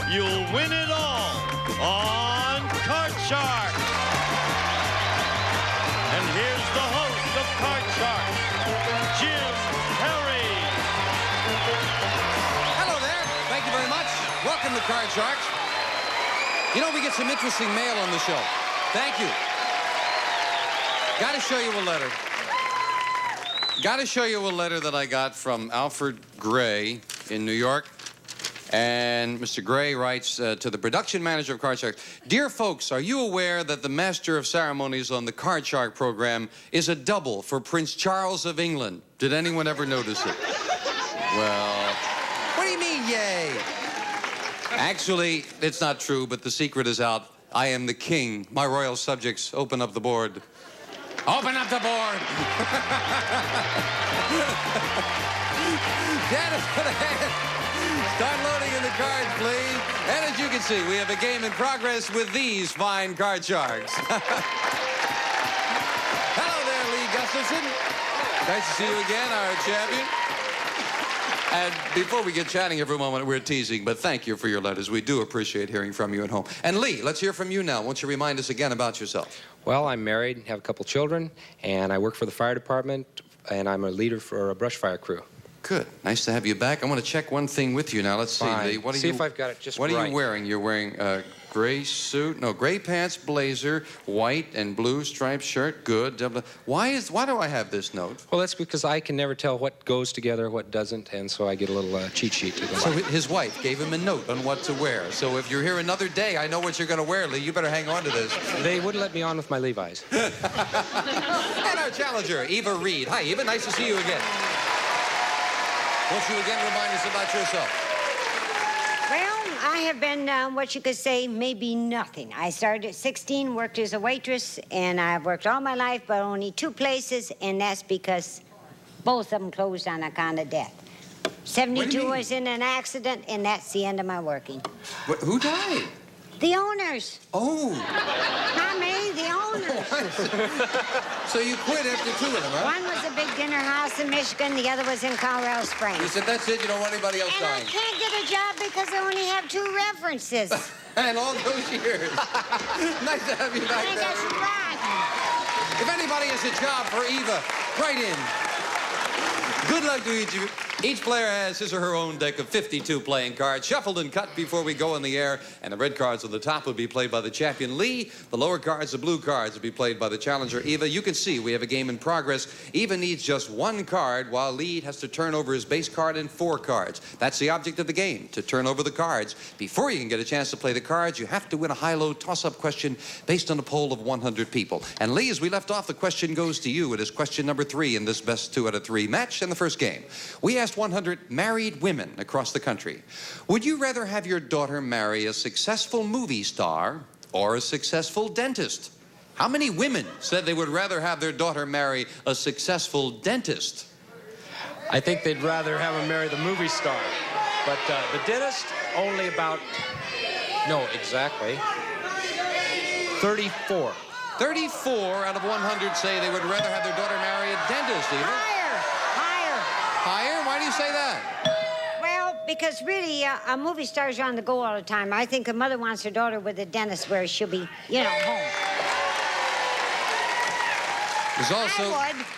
you'll win it all on Card Shark. And here's the host of Card Shark, Jim Perry. Hello there. Thank you very much. Welcome to Card Sharks. You know, we get some interesting mail on the show. Thank you. Got to show you a letter. Got to show you a letter that I got from Alfred Gray in New York. And Mr. Gray writes to the production manager of Card Sharks, "Dear folks, are you aware that the master of ceremonies on the Card Shark program is a double for Prince Charles of England? Did anyone ever notice it?" Well, what do you mean, yay? Actually, it's not true, but the secret is out. I am the king. My royal subjects, open up the board. Open up the board! Janice, put a hand. Start loading in the cards, please. And as you can see, we have a game in progress with these fine Card Sharks. Hello there, Lee Gustafson. Nice to see you again, our champion. And before we get chatting every moment, we're teasing, but thank you for your letters. We do appreciate hearing from you at home. And Lee, let's hear from you now. Won't you remind us again about yourself? Well, I'm married, have a couple children, and I work for the fire department, and I'm a leader for a brush fire crew. Good. Nice to have you back. I want to check one thing with you now. Let's see, Lee. What are see if I've got it just What right. are you wearing? You're wearing a gray suit, no, gray pants, blazer, white and blue striped shirt. Good. Why do I have this note? Well, that's because I can never tell what goes together, what doesn't, and so I get a little cheat sheet to go So by. his wife gave him a note on what to wear. So if you're here another day, I know what you're going to wear, Lee. You better hang on to this. They wouldn't let me on with my Levi's. And our challenger, Eva Reed. Hi, Eva. Nice to see you again. Won't you again remind us about yourself? Well, I have been, what you could say, maybe nothing. I started at 16, worked as a waitress, and I've worked all my life, but only 2 places, and that's because both of them closed on account of death. 72 was in an accident, and that's the end of my working. Who died? The owners. Oh. Not me, the owners. So you quit after 2 of them, huh? One was a big dinner house in Michigan, the other was in Colorado Springs. You said, that's it, you don't want anybody else And I dying. can't get a job because I only have 2 references. And all those years. Nice to have you back I think I should there. run. If anybody has a job for Eva, write in. Good luck to each of you. Each player has his or her own deck of 52 playing cards, shuffled and cut before we go in the air, and the red cards on the top will be played by the champion, Lee. The lower cards, the blue cards, will be played by the challenger, Eva. You can see we have a game in progress. Eva needs just 1 card, while Lee has to turn over his base card and 4 cards. That's the object of the game, to turn over the cards. Before you can get a chance to play the cards, you have to win a high-low toss-up question based on a poll of 100 people. And Lee, as we left off, the question goes to you. It is question number 3 in this best 2 out of 3 match in the first game. We asked 100 married women across the country, would you rather have your daughter marry a successful movie star or a successful dentist? How many women said they would rather have their daughter marry a successful dentist? I think they'd rather have her marry the movie star. But the dentist, only about, no, exactly, 34. 34 out of 100 say they would rather have their daughter marry a dentist, Eva. Higher. Higher? Why do you say that? Well, because really, movie stars are on the go all the time. I think a mother wants her daughter with a dentist where she'll be, you know, home. There's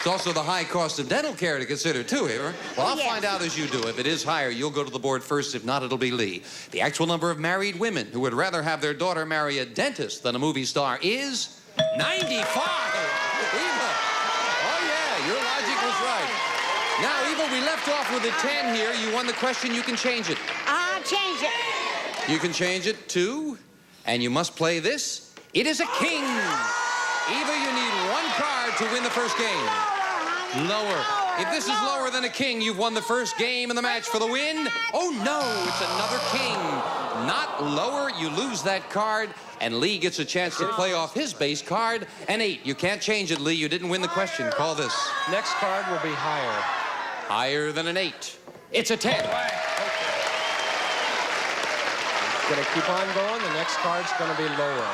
also the high cost of dental care to consider, too, Eva. Well, I'll Yes. find out as you do. If it is higher, you'll go to the board first. If not, it'll be Lee. The actual number of married women who would rather have their daughter marry a dentist than a movie star is 95. Eva. Oh, yeah, your logic was right. Now, Eva, we left off with a 10 here. You won the question. You can change it. I'll change it. You can change it to, and you must play this. It is a king. Eva, you need 1 card to win the first game. Lower. If this is lower than a king, you've won the first game in the match for the win. Oh, no, it's another king. Not lower, you lose that card, and Lee gets a chance to play off his base card. An 8. You can't change it, Lee. You didn't win the question. Call this. Next card will be higher. Higher than an 8. It's a 10. Gonna keep on going. The next card's gonna be lower.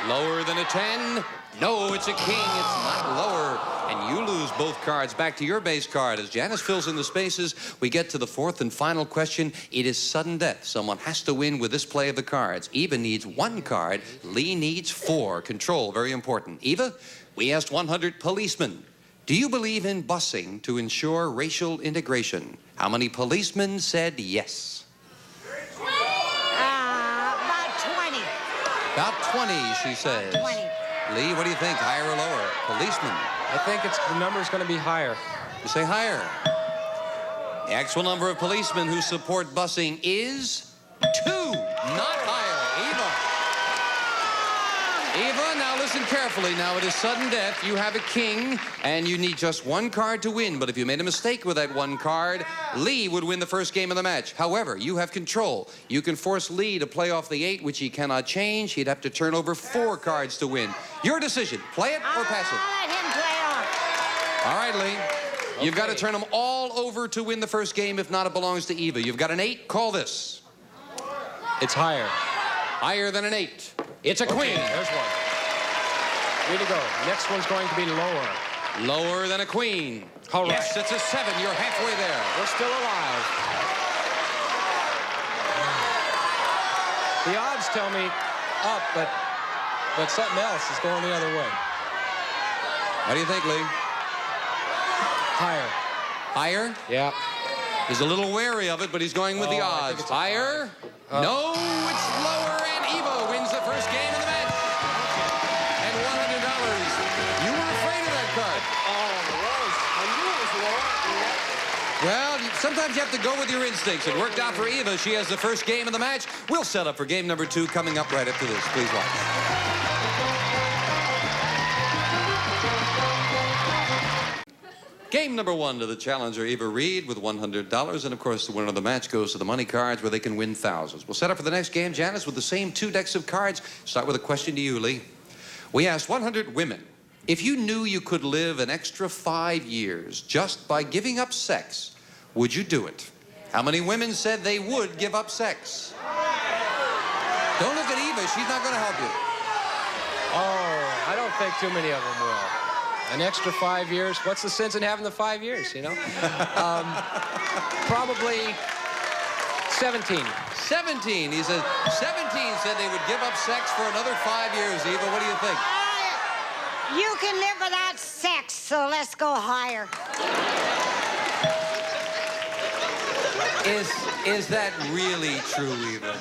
Lower than a 10? No, it's a king. It's not lower. And you lose both cards. Back to your base card. As Janice fills in the spaces, we get to the fourth and final question. It is sudden death. Someone has to win with this play of the cards. Eva needs 1 card. Lee needs 4. Control, very important. Eva, we asked 100 policemen. Do you believe in busing to ensure racial integration? How many policemen said yes? About 20. About 20, she says. 20. Lee, what do you think? Higher or lower? Policemen. I think the number's going to be higher. You say higher. The actual number of policemen who support busing is 2. Not higher. Eva, now listen carefully. Now it is sudden death. You have a king, and you need just 1 card to win. But if you made a mistake with that 1 card, Lee would win the first game of the match. However, you have control. You can force Lee to play off the 8, which he cannot change. He'd have to turn over 4 cards to win. Your decision. Play it or pass it? I'll let him play off. All right, Lee. You've got to turn them all over to win the first game. If not, it belongs to Eva. You've got an 8. Call this. It's higher. Higher than an 8. It's a queen. There's one. Way to go. Next one's going to be lower. Lower than a queen. All right. Yes, it's a 7. You're halfway there. We're still alive. The odds tell me up, but something else is going the other way. What do you think, Lee? Higher. Higher? Yeah. He's a little wary of it, but he's going with the I odds. think it's Higher? No, it's lower, and Eva wins the first game of the match. And $100. You were afraid of that card. I knew it was lower. Well, sometimes you have to go with your instincts. It worked out for Eva. She has the first game of the match. We'll set up for game number 2 coming up right after this. Please watch. Game number 1 to the challenger, Eva Reed, with $100. And, of course, the winner of the match goes to the money cards where they can win thousands. We'll set up for the next game, Janice, with the same 2 decks of cards. Start with a question to you, Lee. We asked 100 women, if you knew you could live an extra 5 years just by giving up sex, would you do it? How many women said they would give up sex? Don't look at Eva. She's not going to help you. Oh, I don't think too many of them will. An extra 5 years. What's the sense in having the 5 years, you know? Probably 17. 17. He says 17 said they would give up sex for another 5 years. Eva, what do you think? You can live without sex, so let's go higher. Is that really true, Eva?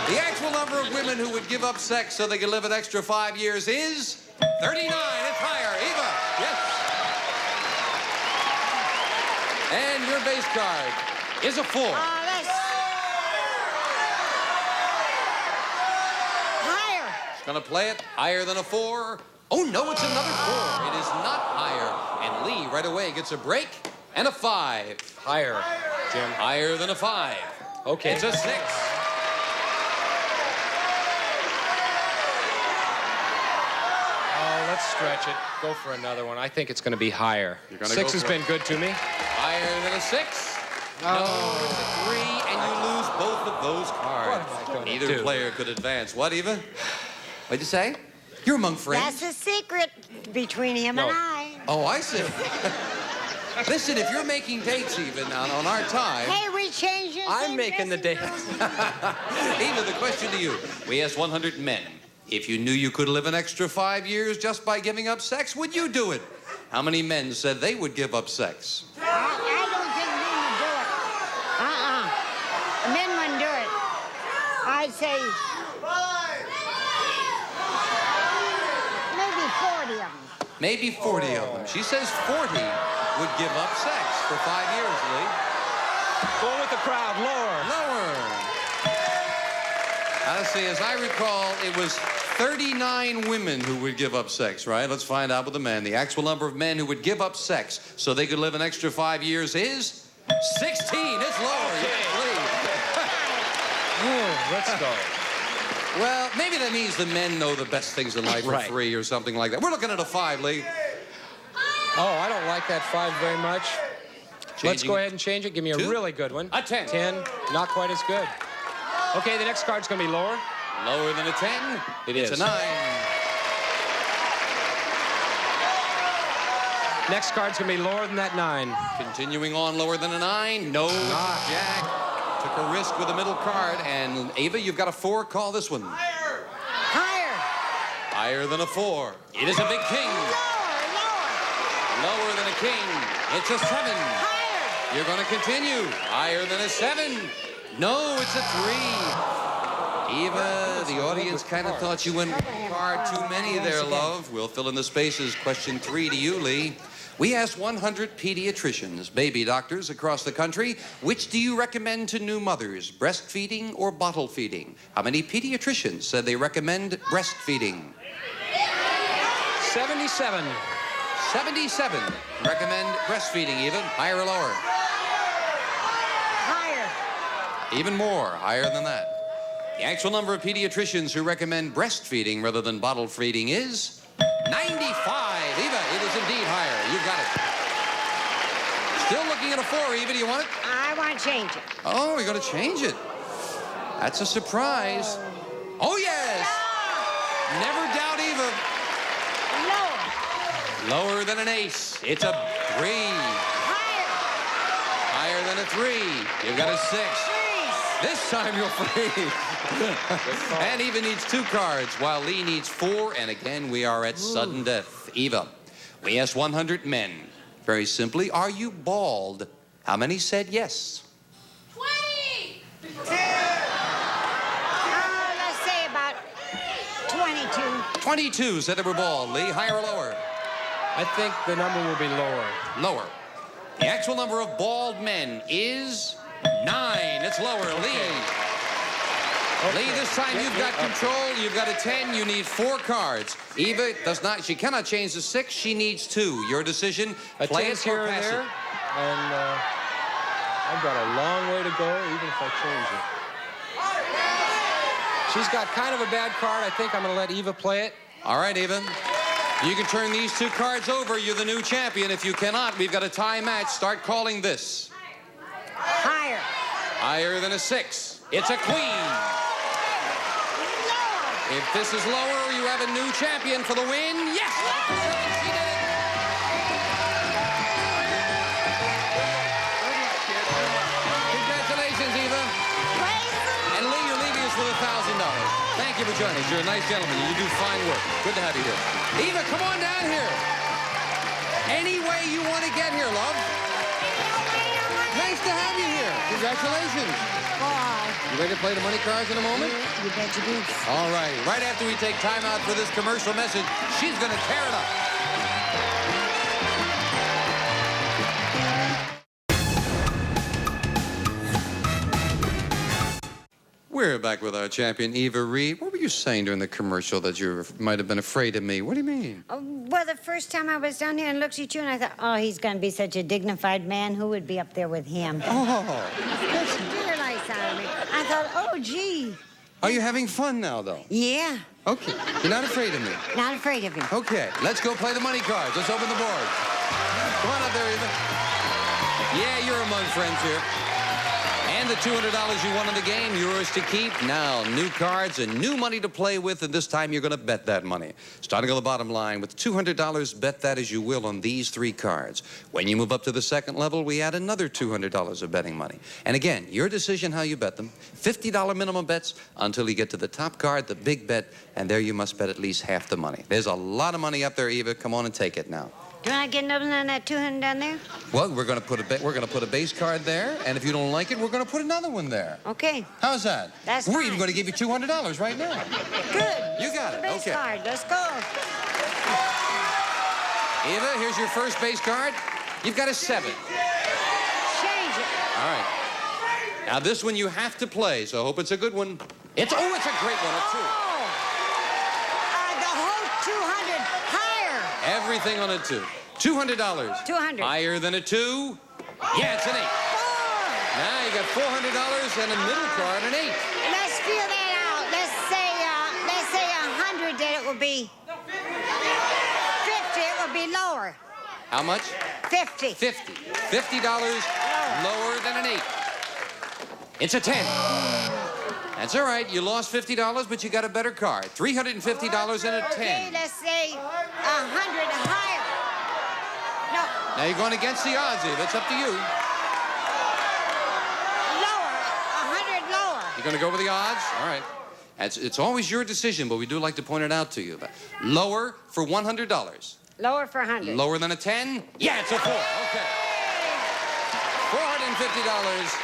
The actual number of women who would give up sex so they could live an extra 5 years is 39. It's higher. Eva, yes. And your base card is a 4. Higher. It's going to play it higher than a 4. Oh, no, it's another 4. It is not higher. And Lee right away gets a break and a 5. Higher, Jim. Higher than a 5. Okay. It's a 6. Let's stretch it. Go for another one. I think it's going to be higher. 6 has been good to me. Higher than a 6? No, it's a 3, and you lose both of those cards. What am I gonna Neither do? player could advance. What, Eva? What'd you say? You're among friends. That's a secret between him and I. Oh, I see. Listen, if you're making dates even on our time... Hey, we changed this. I'm making the dates. Eva, the question to you. We asked 100 men. If you knew you could live an extra 5 years just by giving up sex, would you do it? How many men said they would give up sex? I don't think men would do it. Men wouldn't do it. I'd say maybe 40 of them. Maybe 40 of them. She says 40 would give up sex for 5 years, Lee. Go with the crowd. Lower. Lower. Now, let's see, as I recall, it was 39 women who would give up sex, right? Let's find out with the men. The actual number of men who would give up sex so they could live an extra 5 years is 16. It's lower. Yes, Let's go. Well, maybe that means the men know the best things in life for free or something like that. We're looking at a 5, Lee. Oh, I don't like that 5 very much. Let's go ahead and change it. Give me a really good one. A 10. 10, not quite as good. Okay, the next card's going to be lower. Lower than a 10? It's is. a 9. Next card's going to be lower than that 9. Continuing on, lower than a 9. No, Jack. Took a risk with the middle card. And Ava, you've got a 4. Call this one. Higher. Higher. Higher than a 4. It is a big king. Lower than a king. It's a 7. Higher. You're going to continue. Higher than a 7. No, it's a 3. Eva, the audience kind of thought you went far too many there, love. We'll fill in the spaces. Question 3 to you, Lee. We asked 100 pediatricians, baby doctors across the country, which do you recommend to new mothers, breastfeeding or bottle feeding? How many pediatricians said they recommend breastfeeding? 77. 77 recommend breastfeeding, even. Higher or lower? Higher. Even more, higher than that. The actual number of pediatricians who recommend breastfeeding rather than bottle feeding is 95. Eva, it is indeed higher. You've got it. Still looking at a 4, Eva. Do you want it? I want to change it. Oh, you're going to change it. That's a surprise. Oh, yes. Never doubt Eva. Lower. Lower than an ace. It's a 3. Higher. Higher than a 3. You've got a 6. This time you're free. And Eva needs 2 cards, while Lee needs 4. And again, we are at sudden death. Eva, we asked 100 men. Very simply, are you bald? How many said yes? 20. Let's say about 22. 22 said they were bald. Lee, higher or lower? I think the number will be lower. Lower. The actual number of bald men is 9. It's lower. Lee. Okay. Lee, this time you've got control. You've got a 10. You need 4 cards. Eva does not. She cannot change the 6. She needs 2. Your decision. Play it here or and pass there. it. And I've got a long way to go, even if I change it. She's got kind of a bad card. I think I'm going to let Eva play it. All right, Eva. You can turn these 2 cards over. You're the new champion. If you cannot, we've got a tie match. Start calling this. Higher. Higher than a 6. It's a queen. Lower. If this is lower, you have a new champion for the win. Yes! She did it. Congratulations, Eva. And Lee, you're leaving us with $1,000. Thank you for joining us. You're a nice gentleman. You do fine work. Good to have you here. Eva, come on down here. Any way you want to get here, love. Nice to have you here. Congratulations. You ready to play the money cards in a moment? You bet you do. All right. Right after we take time out for this commercial message, she's going to tear it up. We're back with our champion, Eva Reed. What were you saying during the commercial that you might have been afraid of me? What do you mean? Well, the first time I was down here and looked at you, and I thought, oh, he's going to be such a dignified man. Who would be up there with him? Oh. Dear lights out of me. I thought, oh, gee. Are you having fun now, though? Yeah. Okay. You're not afraid of me? Not afraid of him. Okay. Let's go play the money cards. Let's open the board. Come on up there, Eva. Yeah, you're among friends here. And the $200 you won in the game, yours to keep. Now, new cards and new money to play with, and this time you're going to bet that money. Starting on the bottom line, with $200, bet that as you will on these 3 cards. When you move up to the second level, we add another $200 of betting money. And again, your decision how you bet them. $50 minimum bets until you get to the top card, the big bet, and there you must bet at least half the money. There's a lot of money up there, Eva. Come on and take it now. Do I get another than that 200 down there? Well, we're going to put a base card there, and if you don't like it, we're going to put another one there. Okay. How's that? That's We're fine. even going to give you $200 right now. Good. You got it. Base Okay. card. Let's go. Eva, here's your first base card. You've got a 7. Change it. All right. Now this one you have to play, so I hope it's a good one. It's a great one, a 2. The whole 200 higher. Everything on a 2. $200. 200. Higher than a 2. Yeah, it's an 8. Now you got $400 and a middle card, an 8. Let's feel that out. Let's say 100. Then it will be 50. It will be lower. How much? 50. $50. $50 lower than an 8. It's a 10. That's all right. You lost $50, but you got a better card. $350 and a 10. Okay, let's say 100 higher. No, Now you're going against the odds, Eva. It's up to you. lower. 100 lower. You're going to go with the odds? All right. It's always your decision, but we do like to point it out to you. Lower for $100. Lower for 100. Lower than a 10? Yeah, it's a 4. Okay. $450.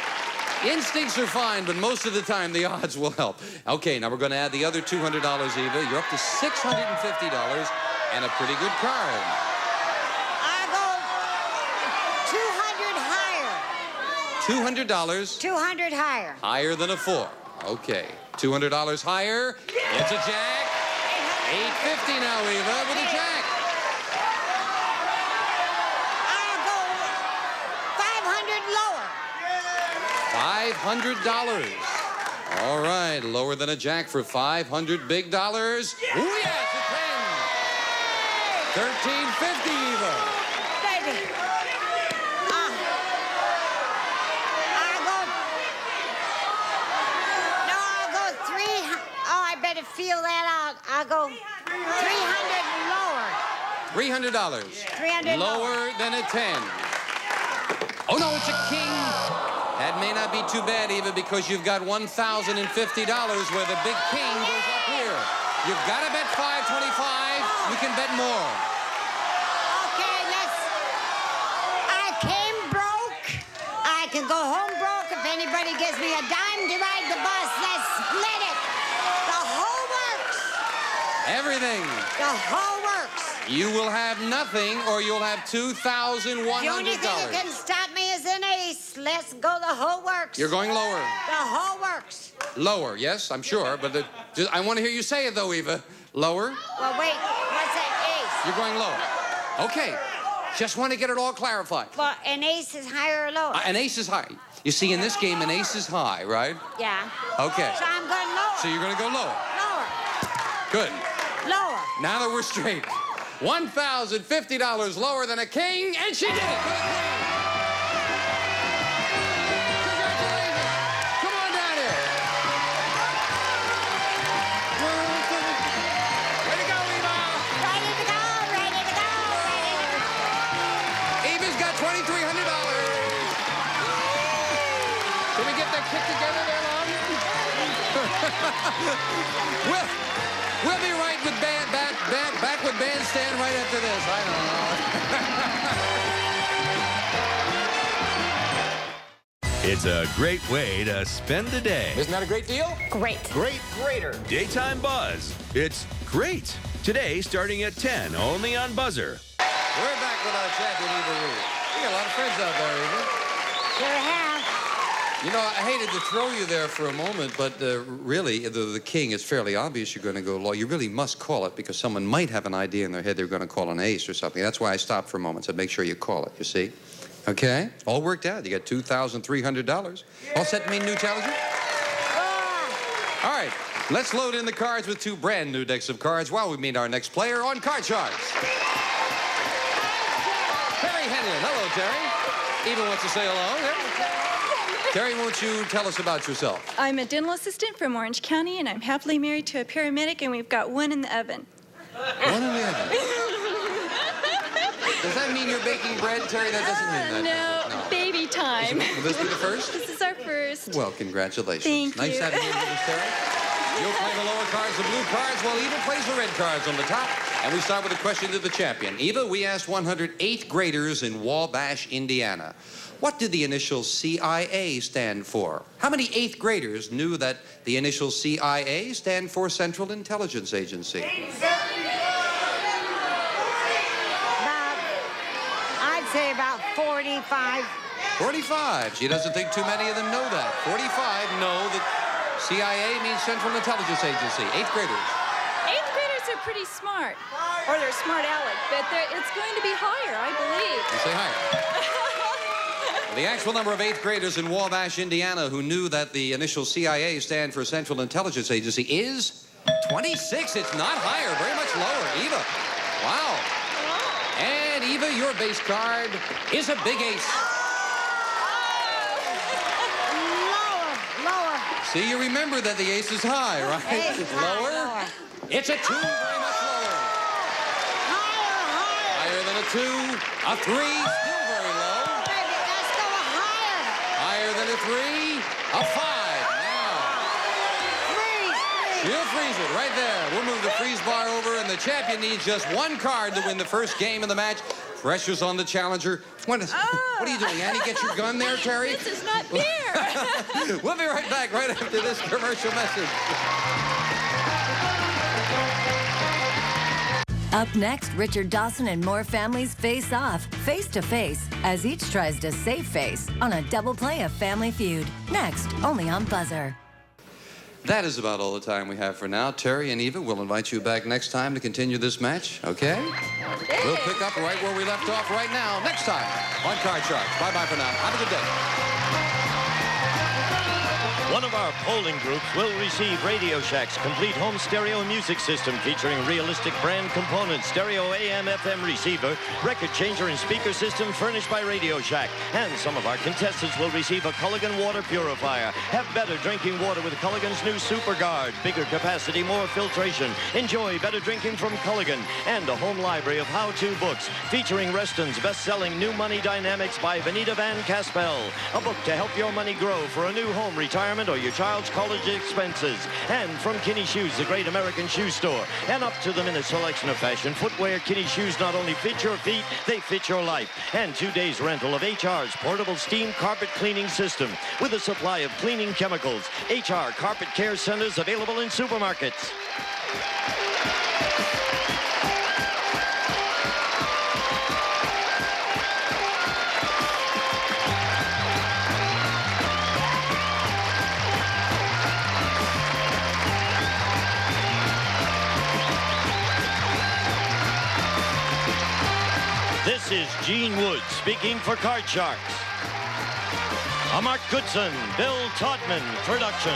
Instincts are fine, but most of the time the odds will help. Okay, now we're going to add the other $200, Eva. You're up to $650 and a pretty good card. I go 200 higher. $200. 200 higher. Higher than a 4. Okay. $200 higher. It's a jack. $850 now, Eva, with a jack. I'll go 500 lower. $500. All right, lower than a jack for $500 big dollars. Ooh, yeah, it's a 10. $1350, Eva. Baby. I'll go 300. Oh, I better feel that out. I'll go 300 lower. $300. 300 Lower than a 10. Oh, no, it's a king. That may not be too bad, Eva, because you've got $1,050 where the big king goes up here. You've got to bet $525. You can bet more. Okay, I came broke. I can go home broke if anybody gives me a dime to ride the bus. Let's split it. The whole works. Everything. The whole works. You will have nothing, or you'll have $2,100. The only thing that can stop me is an ace. Let's go the whole works. You're going lower. The whole works. Lower, yes, I'm sure, but I want to hear you say it, though, Eva. Lower. Well, wait. What's that ace? You're going lower. Okay. Just want to get it all clarified. Well, an ace is higher or lower? An ace is high. You see, in this game, an ace is high, right? Yeah. Okay. So I'm going lower. So you're going to go lower. Lower. Good. Lower. Now that we're straight. $1,050 lower than a king, and she did it for the queen. Congratulations. Come on down here. Way to go, Eva. Ready to go, ready to go, ready to go. Eva's got $2,300. Can we get that kick together there, Mom? We'll be right with back with Bandstand right after this. I don't know. It's a great way to spend the day. Isn't that a great deal? Great. Greater. Daytime Buzz. It's great. Today, starting at 10, only on BUZZR. We're back with our champion, Eva Ruth. You got a lot of friends out there, Eva. Sure have. You know, I hated to throw you there for a moment, but really, the king is fairly obvious you're going to go low. You really must call it because someone might have an idea in their head they're going to call an ace or something. That's why I stopped for a moment, so make sure you call it, you see? Okay? All worked out. You got $2,300. All set to meet new challenger? All right. Let's load in the cards with two brand new decks of cards while we meet our next player on Card Sharks. Terry Henlon. Hello, Terry. Eva wants to say hello. Terry, won't you tell us about yourself? I'm a dental assistant from Orange County, and I'm happily married to a paramedic, and we've got one in the oven. One in the oven. Does that mean you're baking bread, Terry? That doesn't mean that. No, baby time. Will this be the first? This is our first. Well, congratulations. Thank nice you. having you with us, Terry. You'll play the lower cards, the blue cards, while Eva plays the red cards on the top. And we start with a question to the champion. Eva, we asked 108 graders in Wabash, Indiana. What did the initial CIA stand for? How many 8th graders knew that the initial CIA stand for Central Intelligence Agency? I'd say about 45. 45. She doesn't think too many of them know that. 45 know that CIA means Central Intelligence Agency. 8th graders. 8th graders are pretty smart. Or they're smart aleck, but it's going to be higher, I believe. You say higher. The actual number of 8th graders in Wabash, Indiana, who knew that the initial CIA stand for Central Intelligence Agency is 26. It's not higher, very much lower. Eva, wow. And Eva, your base card is a big ace. Lower. See, you remember that the ace is high, right? Ace is high, lower. It's a 2, very much lower. Higher than a 2. A 3, still very low. Baby, let's go higher. Higher than a 3. A 5. Now, Freeze. she'll freeze it right there. We'll move the freeze bar over, and the champion needs just 1 card to win the first game of the match. Pressure's on the challenger. What are you doing, Annie? Get your gun there, Terry? This is not fair. We'll be right back right after this commercial message. Up next, Richard Dawson and more families face off, face to face, as each tries to save face on a double play of Family Feud. Next, only on BUZZR. That is about all the time we have for now. Terry and Eva, we'll invite you back next time to continue this match, okay? We'll pick up right where we left off right now, next time on Card Sharks. Bye-bye for now. Have a good day. One of our polling groups will receive Radio Shack's complete home stereo music system featuring realistic brand components, stereo AM/FM receiver, record changer, and speaker system furnished by Radio Shack. And some of our contestants will receive a Culligan water purifier. Have better drinking water with Culligan's new Super Guard. Bigger capacity, more filtration. Enjoy better drinking from Culligan. And a home library of how-to books featuring Reston's best-selling New Money Dynamics by Vanita Van Caspel. A book to help your money grow for a new home, retirement, or your child's college expenses. And from Kinney Shoes, the great American shoe store. An up-to-the-minute selection of fashion footwear. Kinney Shoes not only fit your feet, they fit your life. And 2 days rental of HR's portable steam carpet cleaning system with a supply of cleaning chemicals. HR Carpet Care Centers available in supermarkets. This is Gene Wood speaking for Card Sharks. A Mark Goodson-Bill Todman production.